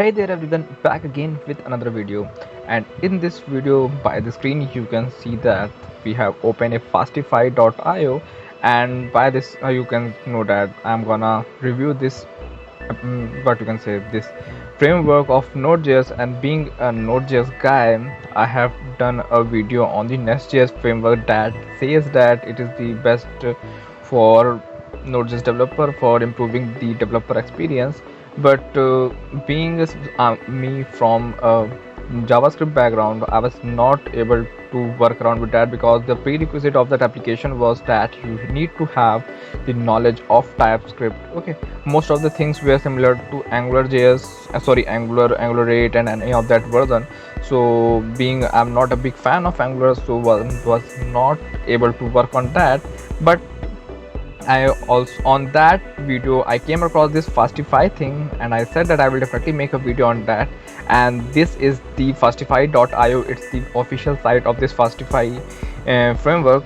Hey there everyone, back again with another video. And in this video, by the screen you can see that we have opened a fastify.io, and by this you can know that I'm gonna review this what you can say, this framework of Node.js. And being a Node.js guy, I have done a video on the Nest.js framework that says that it is the best for Node.js developer for improving the developer experience. But being me from a JavaScript background, I was not able to work around with that, because the prerequisite of that application was that you need to have the knowledge of TypeScript. Okay, most of the things were similar to Angular 8 and any of that version. So being I'm not a big fan of Angular, so was not able to work on that. But I also, on that video, I came across this Fastify thing, and I said that I will definitely make a video on that. And this is the Fastify.io. It's the official site of this Fastify framework.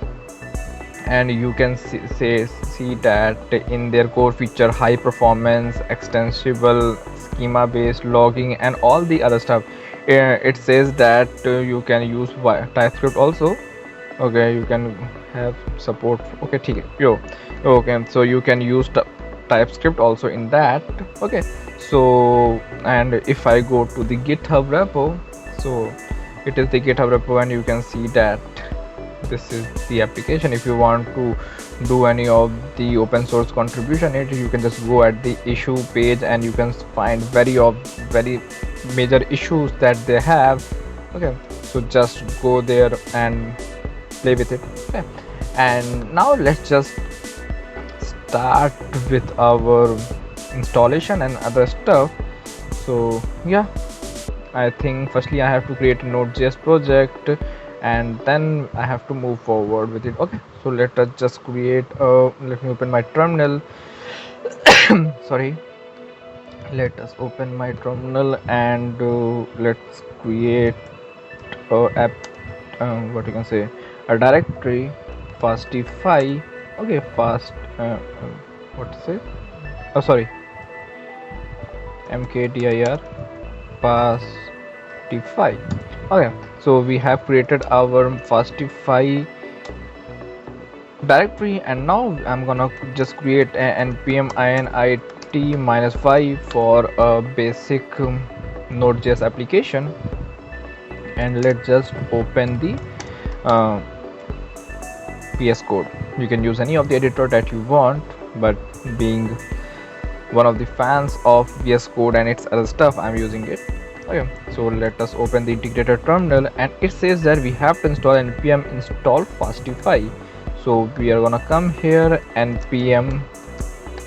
And you can see that in their core feature, high performance, extensible, schema based logging, and all the other stuff. It says that you can use TypeScript also. Okay, you can have support. Okay, yo. Okay, so you can use TypeScript also in that. Okay, so and if I go to the GitHub repo, so it is the GitHub repo, and you can see that this is the application. If you want to do any of the open source contribution, you can just go at the issue page, and you can find very major issues that they have. Okay, so just go there and play with it. Okay, and now let's just start with our installation and other stuff. So yeah, I think firstly I have to create a Node.js project, and then I have to move forward with it. Okay, so let us just create let me open my terminal. Sorry, let us open my terminal, and let's create a app, what you can say, a directory, Fastify. Okay, what to say, oh sorry, mkdir Fastify. Okay, so we have created our Fastify directory, and now I'm gonna just create an npm init -5 for a basic Node.js application. And let's just open the VS Code. You can use any of the editor that you want, but being one of the fans of VS Code and its other stuff, I'm using it. Okay, so let us open the integrated terminal, and it says that we have to install npm install Fastify. So we are gonna come here, npm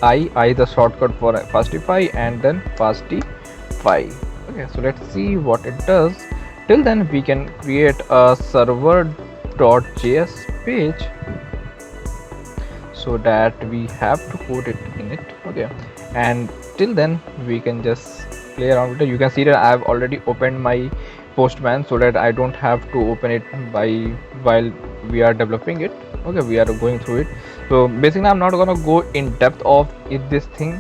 I the shortcut for Fastify, and then Fastify. Okay, so let's see what it does. Till then, we can create a server.js page, so that we have to code it in it. Okay, and till then we can just play around with it. You can see that I have already opened my Postman, so that I don't have to open it while we are developing it. Okay, we are going through it. So basically I'm not gonna go in depth of this thing,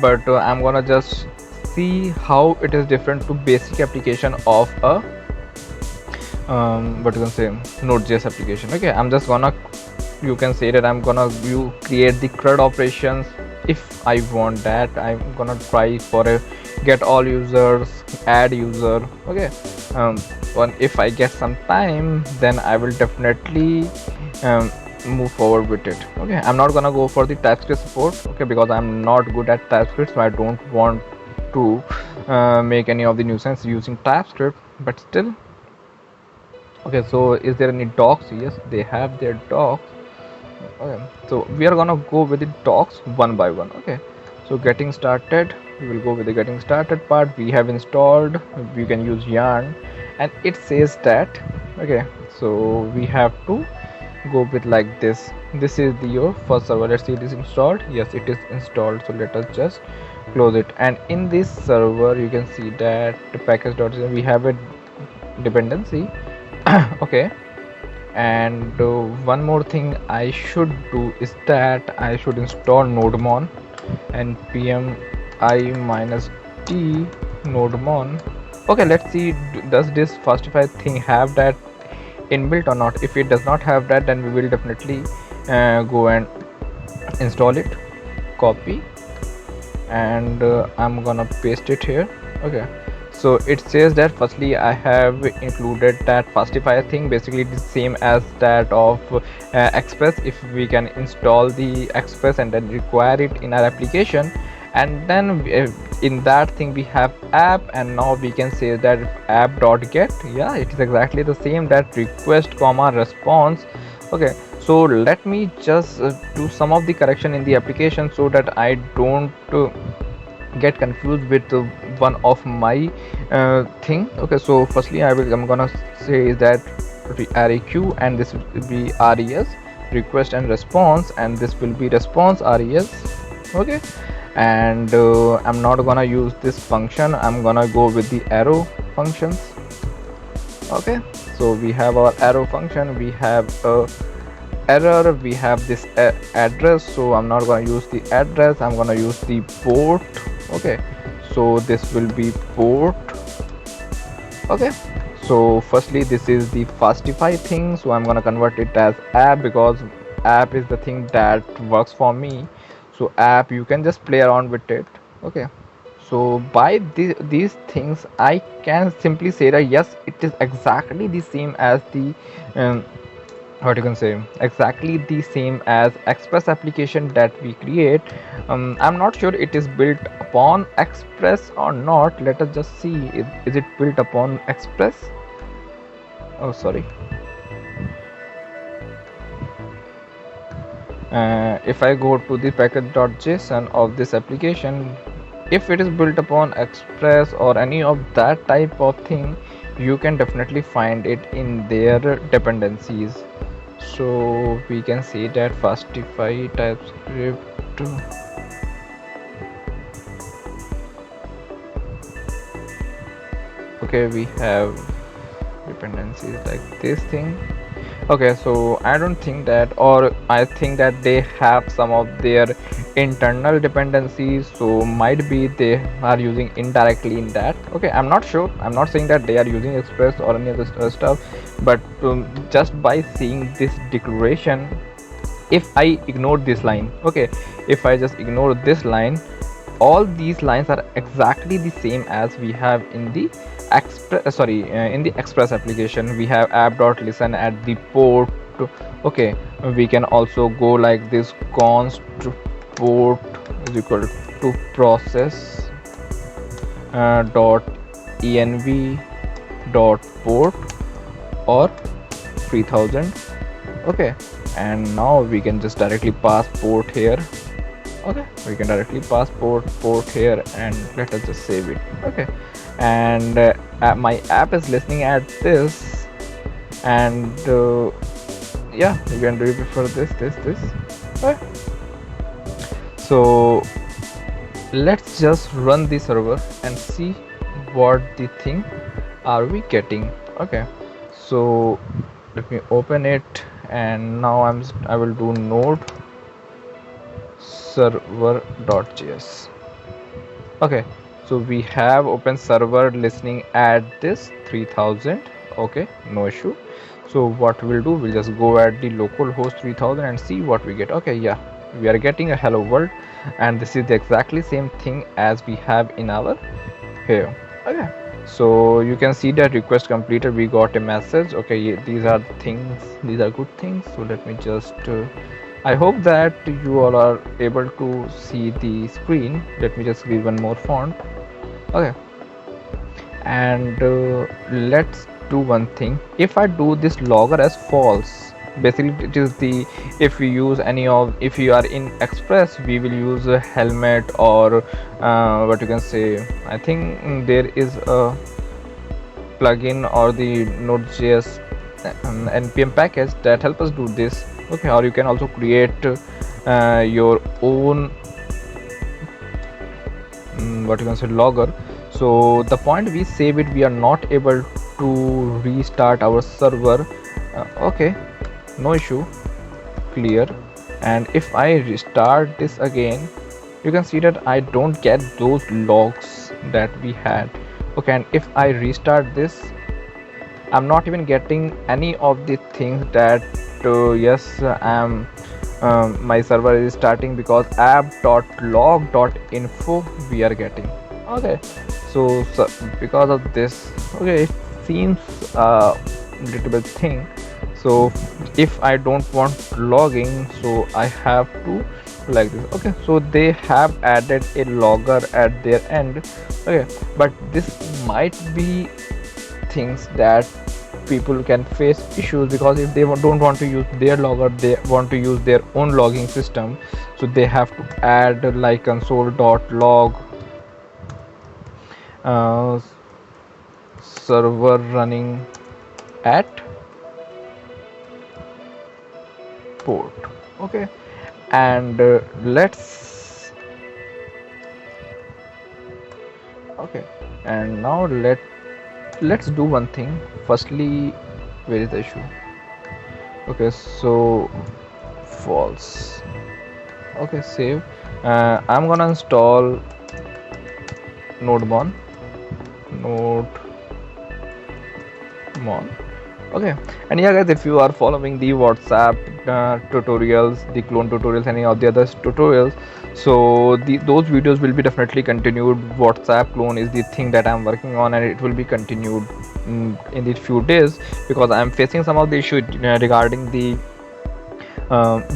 but I'm gonna just see how it is different to basic application of a what you can say, Node.js application. Okay, I'm just gonna, you can say that I'm gonna create the CRUD operations. If I want that, I'm gonna try for a get all users, add user. Okay, if I get some time, then I will definitely move forward with it. Okay, I'm not gonna go for the TypeScript support. Okay, because I'm not good at TypeScript, so I don't want to make any of the nuisance using TypeScript, but still. Okay, so is there any docs? Yes, they have their docs. Okay, so we are gonna go with the docs one by one. Okay, so getting started, we will go with the getting started part. We have installed, we can use yarn, and it says that, okay, so we have to go with like this. This is your first server. Let's see, it is installed. Yes, it is installed. So let us just close it, and in this server you can see that the package.js, we have a dependency. Okay, and one more thing I should do is that I should install nodemon npm i -t nodemon. Okay, let's see, does this fastify thing have that inbuilt or not. If it does not have that, then we will definitely go and install it, copy, and I'm gonna paste it here. Okay, so it says that firstly I have included that fastifier thing, basically the same as that of express. If we can install the express and then require it in our application, and then in that thing we have app, and now we can say that app.get. Yeah, it is exactly the same, that request comma response. Okay, so let me just do some of the correction in the application so that I don't get confused with one of my thing. Okay, so firstly I'm gonna say that req, and this will be res, request and response, and this will be response res. Okay, and I'm not gonna use this function, I'm gonna go with the arrow functions. Okay, so we have our arrow function, we have a error, we have this address, so I'm not going to use the address, I'm going to use the port. Okay, so this will be port. Okay, so firstly this is the fastify thing, so I'm going to convert it as app because app is the thing that works for me. So app, you can just play around with it. Okay, so by these things I can simply say that yes, it is exactly the same as the what you can say, exactly the same as express application that we create. I'm not sure it is built upon express or not. Let us just see, is it built upon express? Oh sorry, if I go to the package.json of this application, if it is built upon express or any of that type of thing, you can definitely find it in their dependencies. So we can see that fastify TypeScript. Okay, we have dependencies like this thing. Okay, so I don't think that, or I think that they have some of their internal dependencies, so might be they are using indirectly in that. Okay, I'm not sure, I'm not saying that they are using express or any other stuff, but just by seeing this declaration, if I ignore this line, okay, if I just ignore this line, all these lines are exactly the same as we have in the express, in the express application. We have app.listen at the port. Okay, we can also go like this, const port is equal to process dot env dot port or 3000. Okay, and now we can just directly pass port here. Okay, we can directly pass port here, and let us just save it. Okay, and my app is listening at this, and yeah, you can do it before this. Okay. So let's just run the server and see what the thing are we getting. Okay, so let me open it, and now I will do node server.js. okay, so we have open server listening at this 3000. okay, no issue. So what we'll do, we'll just go at the localhost 3000 and see what we get. Okay, yeah, we are getting a hello world, and this is the exactly same thing as we have in our here. Okay, so you can see that request completed, we got a message. Okay, these are things, these are good things. So let me just I hope that you all are able to see the screen. Let me just give one more font. Okay, and let's do one thing. If I do this logger as false, basically it is the, if we use any of, if you are in express, we will use a helmet or what you can say, I think there is a plugin or the node.js npm package that help us do this. Okay, or you can also create your own what you can say, logger. So the point we save it, we are not able to restart our server. Okay, no issue, clear. And if I restart this again, you can see that I don't get those logs that we had. Okay, and if I restart this, I'm not even getting any of the things that yes, I'm my server is starting, because app.log.info we are getting. Okay, so because of this, okay, it seems a little bit thing. So if I don't want logging, so I have to like this. Okay, so they have added a logger at their end. Okay, but this might be things that people can face issues, because if they don't want to use their logger, they want to use their own logging system, so they have to add like console.log server running at port. Okay, and okay, and now let's do one thing. Firstly, where is the issue? Okay, so false. Okay, save. I'm gonna install nodemon. Okay, and yeah guys, if you are following the WhatsApp tutorials, the clone tutorials, any of the other tutorials, so those videos will be definitely continued. WhatsApp clone is the thing that I'm working on, and it will be continued in these few days, because I'm facing some of the issue regarding the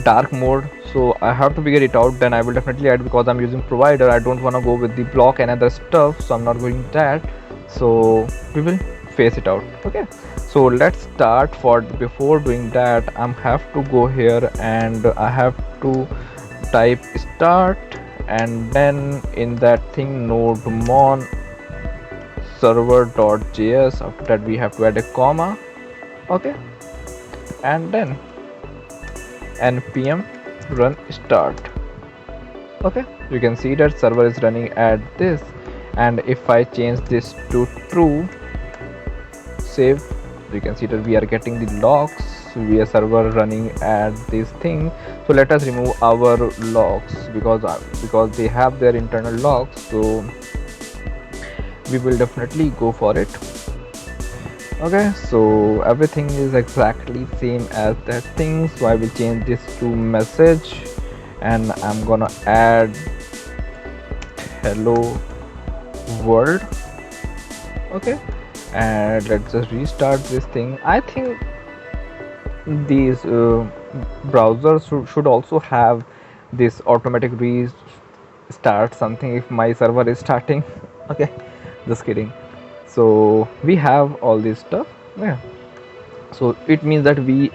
dark mode. So I have to figure it out. Then I will definitely add, because I'm using provider, I don't want to go with the block and other stuff, so I'm not going that. So we will face it out. Okay, so let's start. Before doing that, I have to go here and I have to type start, and then in that thing nodemon server.js. after that we have to add a comma. Okay, and then npm run start. Okay, you can see that server is running at this, and if I change this to true, save, you can see that we are getting the logs. We are server running at this thing. So let us remove our logs, because they have their internal logs, so we will definitely go for it. Okay, so everything is exactly same as that thing, so I will change this to message, and I'm gonna add hello world. Okay, and let's just restart this thing. I think these browsers should also have this automatic restart something if my server is starting. Okay, just kidding. So we have all this stuff. Yeah, so it means that we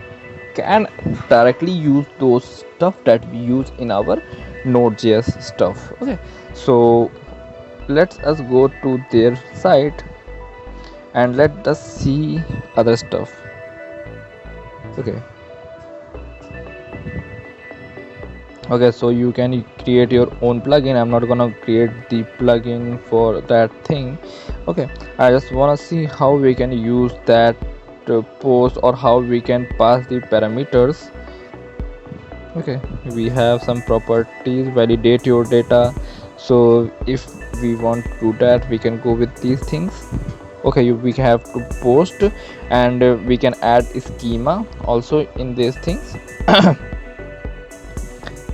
can directly use those stuff that we use in our node.js stuff. Okay, so let's us go to their site and let us see other stuff. Okay, so you can create your own plugin. I'm not gonna create the plugin for that thing. Okay, I just wanna see how we can use that post, or how we can pass the parameters. Okay, we have some properties, validate your data. So if we want to do that, we can go with these things. Okay, we have to post, and we can add schema also in these things.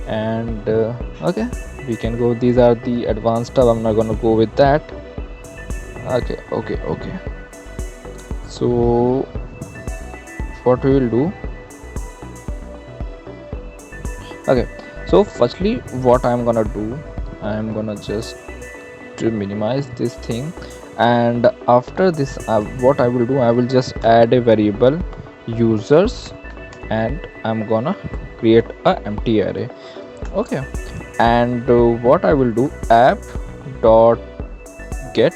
And okay, we can go. These are the advanced stuff. I'm not gonna go with that. Okay, so what we will do, okay, so firstly what I'm gonna do, I'm gonna just to minimize this thing, and after this what I will do, I will just add a variable users, and I'm gonna create a empty array. Okay, and what I will do, app dot get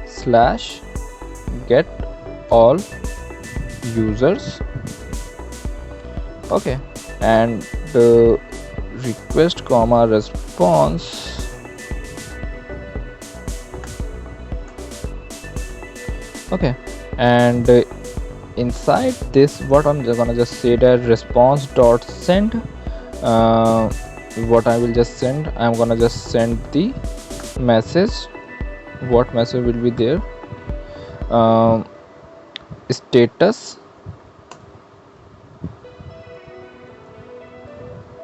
slash get all users. Okay, and the request comma response. Okay, and inside this, what I'm gonna just say that response dot send. What I will just send, I'm gonna just send the message what message will be there? Status,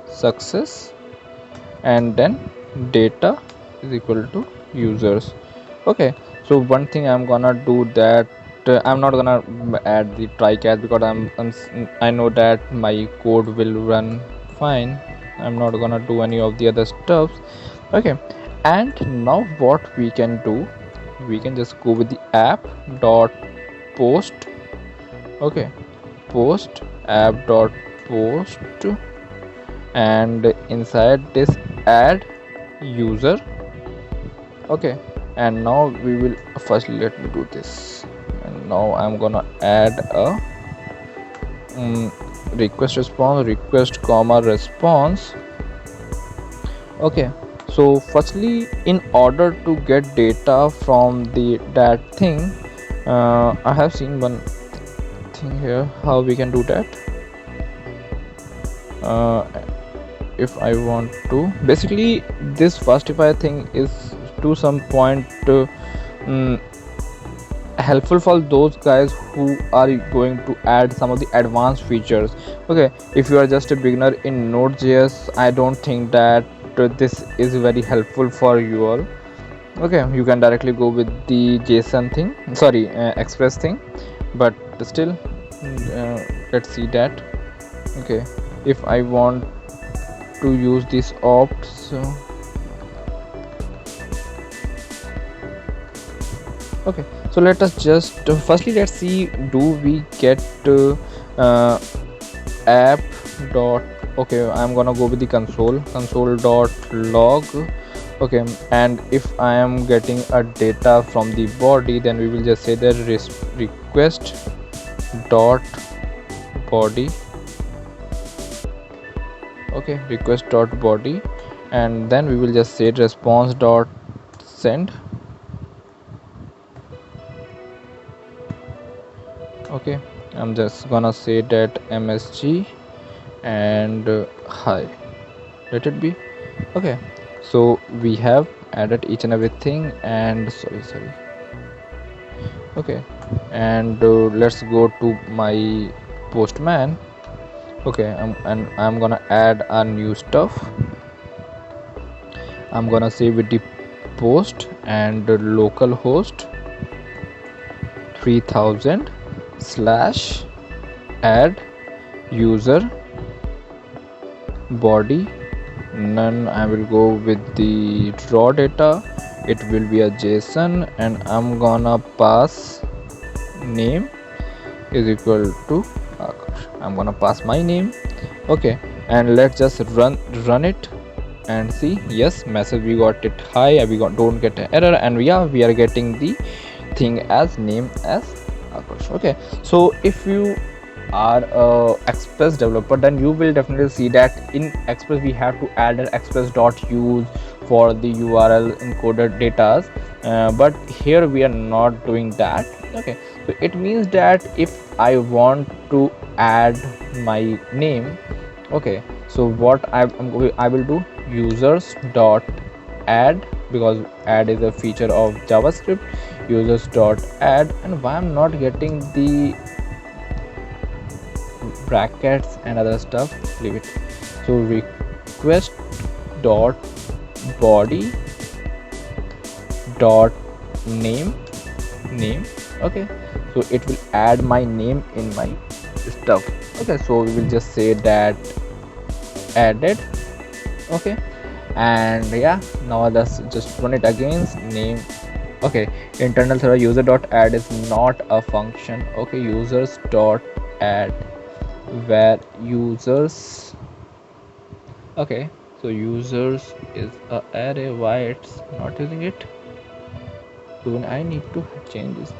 success, and then data is equal to users. Okay, so one thing I'm gonna do that I'm not gonna add the try catch because I know that my code will run fine. I'm not gonna do any of the other stuff. Okay, and now what we can do, we can just go with the app dot post. Okay, post app dot post, and inside this add user. Okay, and now we will first, let me do this, and now I'm gonna add a request response, request comma response. Okay, so firstly, in order to get data from that thing, I have seen one thing here how we can do that. If I want to, basically this Fastify thing is to some point helpful for those guys who are going to add some of the advanced features. Okay, if you are just a beginner in Node.js, I don't think that this is very helpful for you all. Okay, you can directly go with the JSON thing, sorry, Express thing, but still let's see that. Okay, if I want to use this opt, so okay, so let us just firstly let's see, do we get app dot, okay, I'm gonna go with the console dot log. Okay, and if I am getting a data from the body, then we will just say that request dot body. Okay, request dot body, and then we will just say response dot send. Okay, I'm just gonna say that msg and hi, let it be. Okay, so we have added each and everything, and sorry. Okay, and let's go to my Postman. Okay, I'm gonna add a new stuff. I'm gonna say with the post and localhost 3000 slash add user body none. I will go with the raw data, it will be a JSON, and I'm gonna pass name is equal to Akash. I'm gonna pass my name. Okay, and let's just run it and see. Yes, message, we got it hi, we don't get an error, and we are getting the thing as name as Akash. Okay, so if you are a Express developer, then you will definitely see that in Express we have to add an express.use for the URL encoded data, but here we are not doing that. Okay, so it means that if I want to add my name, okay, so what I will do, users dot add, because add is a feature of JavaScript, users dot add, and why I'm not getting the brackets and other stuff, leave it. So request dot body dot name. Okay, so it will add my name in my stuff. Okay, so we will just say that added. Okay, and yeah, now let's just run it again. Name. Okay, internal server user dot add is not a function. Okay, users dot add, where users, okay, so users is a array, why it's not using it? Even I need to change this.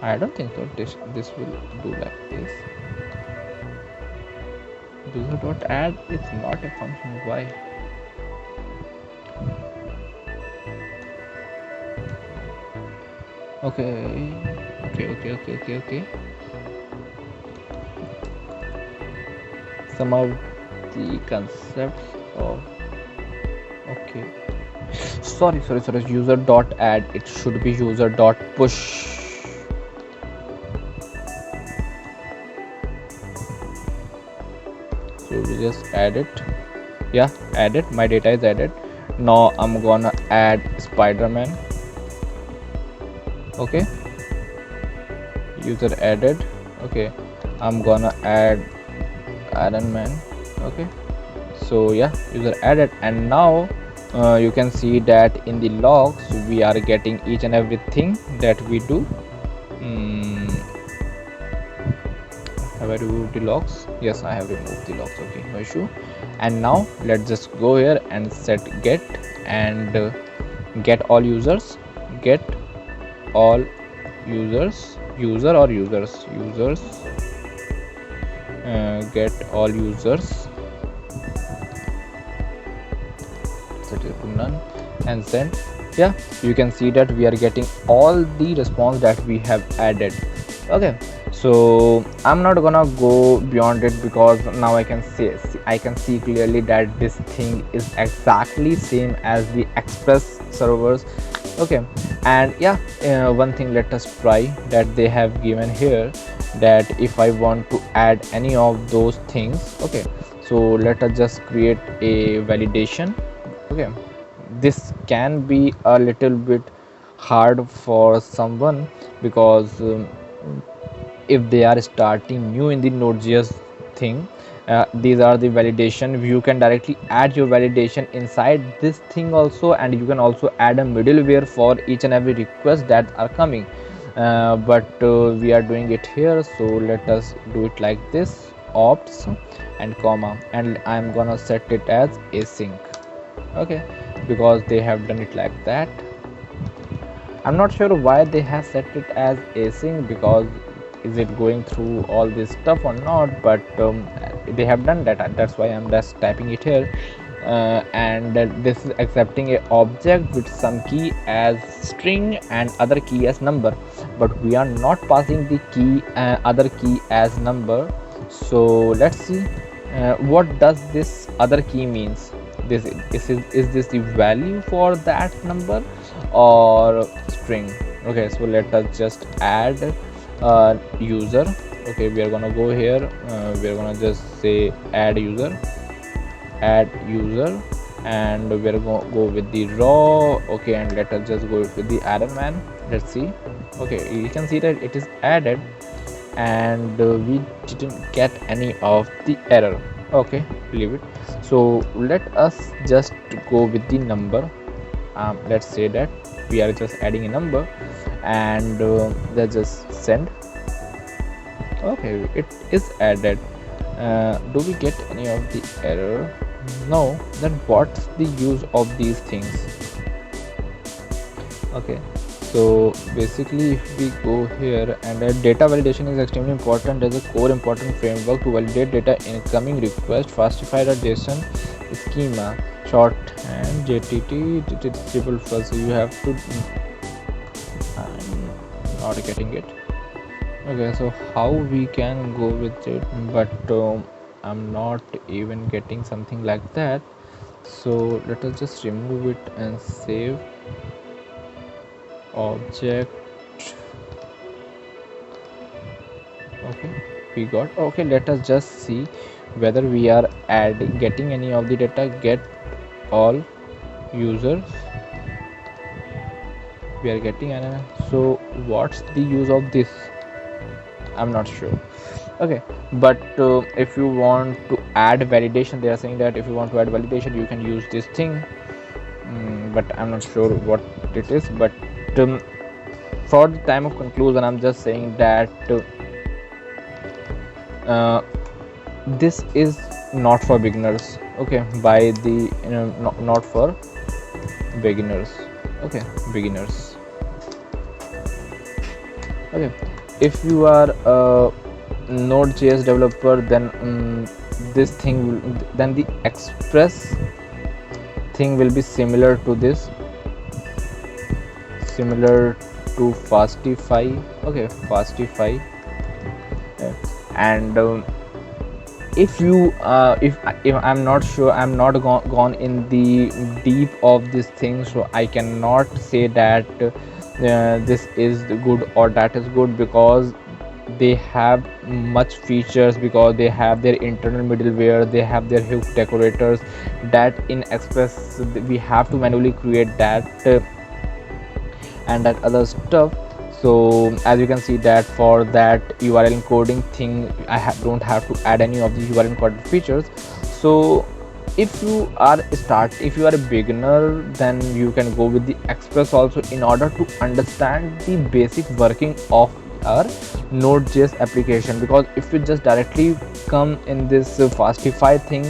I don't think so this will do like this. User dot add is not a function, why? Okay. Some of the concepts of Okay, sorry, user dot add, it should be user dot push. So we just add it. Yeah, add it, my data is added. Now I'm gonna add Spider-Man. Okay, user added. Okay, I'm gonna add Iron Man. Okay, so yeah, user added, and now you can see that in the logs we are getting each and everything that we do. Have I removed the logs? Yes, I have removed the logs. Okay, no issue. And now let's just go here and set get, and get all users, get all users, user or users, get all users, set it to none, and send. Yeah, you can see that we are getting all the response that we have added. Okay, so I'm not gonna go beyond it because now I can see clearly that this thing is exactly same as the Express servers. Okay, and yeah, one thing, let us try that they have given here, that if I want to add any of those things. Okay, so let us just create a validation. Okay, this can be a little bit hard for someone because if they are starting new in the Node.js thing, these are the validation. You can directly add your validation inside this thing also, and you can also add a middleware for each and every request that are coming, but we are doing it here, so let us do it like this, ops and comma, and I'm gonna set it as async. Okay, because they have done it like that. I'm not sure why they have set it as async, because is it going through all this stuff or not, but they have done that. That's why I'm just typing it here, and this is accepting a object with some key as string and other key as number, but we are not passing the key other key as number. So let's see what does this other key means. Is this the value for that number or string? Okay, so let us just add user. Okay, we are gonna go here, we are gonna just say add user, and we are gonna go with the raw. Okay, and let us just go with the Iron Man. Let's see. Okay, you can see that it is added, and we didn't get any of the error. Okay, leave it. So let us just go with the number. Let's say that we are just adding a number, and let's just send. Okay, it is added. Do we get any of the error? No. Then what's the use of these things? Okay, so basically if we go here, and data validation is extremely important as a core important framework to validate data incoming request, fastified a JSON schema, shorthand JTT triple plus. So you have to, I'm not getting it. Okay, so how we can go with it, but I'm not even getting something like that. So let us just remove it and save object. Okay, we got. Okay, let us just see whether we are getting any of the data. Get all users, we are getting an. So what's the use of this? I'm not sure. Okay, but if you want to add validation, they are saying that if you want to add validation, you can use this thing, but I'm not sure what it is. But for the time of conclusion, I'm just saying that this is not for beginners. Okay, by the not for beginners. Okay, beginners. Okay, if you are a Node.js developer, then this thing will, then the Express thing will be similar to this, similar to Fastify. Okay, Fastify, and if I'm not sure, I'm not gone in the deep of this thing, so I cannot say that this is good or that is good, because they have much features, because they have their internal middleware, they have their hook decorators that in Express we have to manually create that and that other stuff. So as you can see that for that URL encoding thing, don't have to add any of the URL encoded features. So if you are a beginner, then you can go with the Express also, in order to understand the basic working of our Node.js application. Because if you just directly come in this Fastify thing,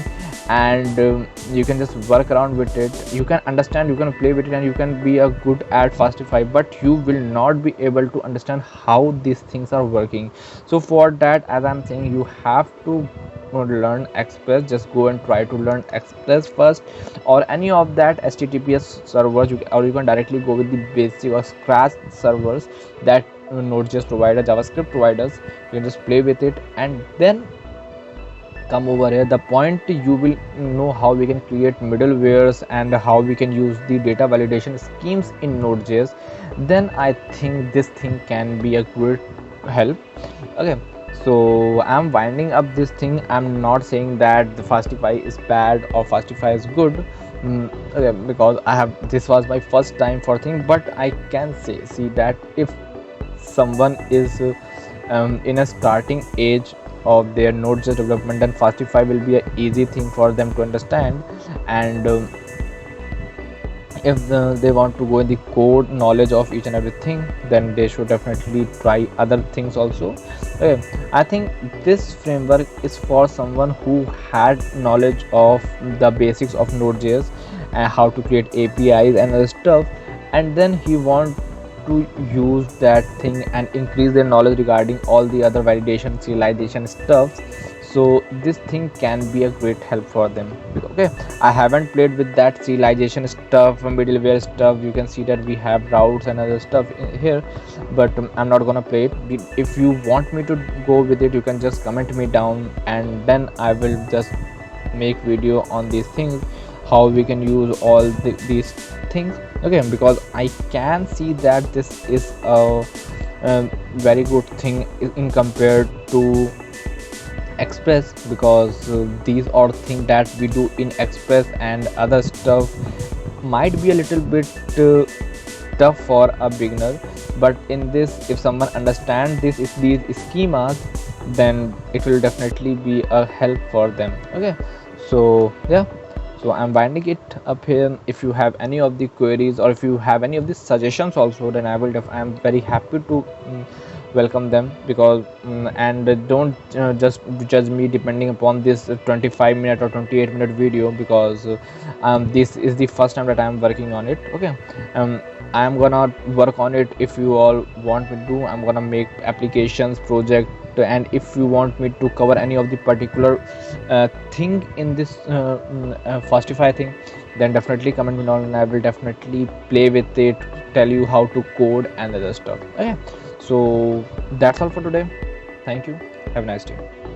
and you can just work around with it, you can understand, you can play with it, and you can be a good at Fastify, but you will not be able to understand how these things are working. So for that, as I'm saying, you have to learn Express. Just go and try to learn Express first, or any of that HTTPS servers, or you can directly go with the basic or scratch servers that Node.js provider, JavaScript providers. You can just play with it, and then come over here. The point, you will know how we can create middlewares and how we can use the data validation schemes in Node.js. Then I think this thing can be a great help. Okay, so I'm winding up this thing. I'm not saying that the Fastify is bad or Fastify is good. Okay, because this was my first time for thing, but I can see that if someone is in a starting age of their Node.js development, then Fastify will be an easy thing for them to understand. And if they want to go in the code knowledge of each and everything, then they should definitely try other things also. Okay, I think this framework is for someone who had knowledge of the basics of Node.js and how to create APIs and other stuff, and then he want to use that thing and increase their knowledge regarding all the other validation, serialization stuff. So this thing can be a great help for them. Okay, I haven't played with that serialization stuff, middleware stuff. You can see that we have routes and other stuff here, but I'm not gonna play it. If you want me to go with it, you can just comment me down, and then I will just make video on these things, how we can use all these things. Okay, because I can see that this is a very good thing in compared to Express, because these are things that we do in Express, and other stuff might be a little bit tough for a beginner. But in this, if someone understands these schemas, then it will definitely be a help for them. Okay, so yeah, so I'm winding it up here. If you have any of the queries, or if you have any of the suggestions also, then I'm very happy to welcome them. Because and don't just judge me depending upon this 25-minute or 28-minute video, because this is the first time that I'm working on it. Okay, I'm gonna work on it. If you all want me to, I'm gonna make applications project, and if you want me to cover any of the particular thing in this Fastify thing, then definitely comment me down, and I will definitely play with it, tell you how to code and other stuff. Okay, so that's all for today. Thank you. Have a nice day.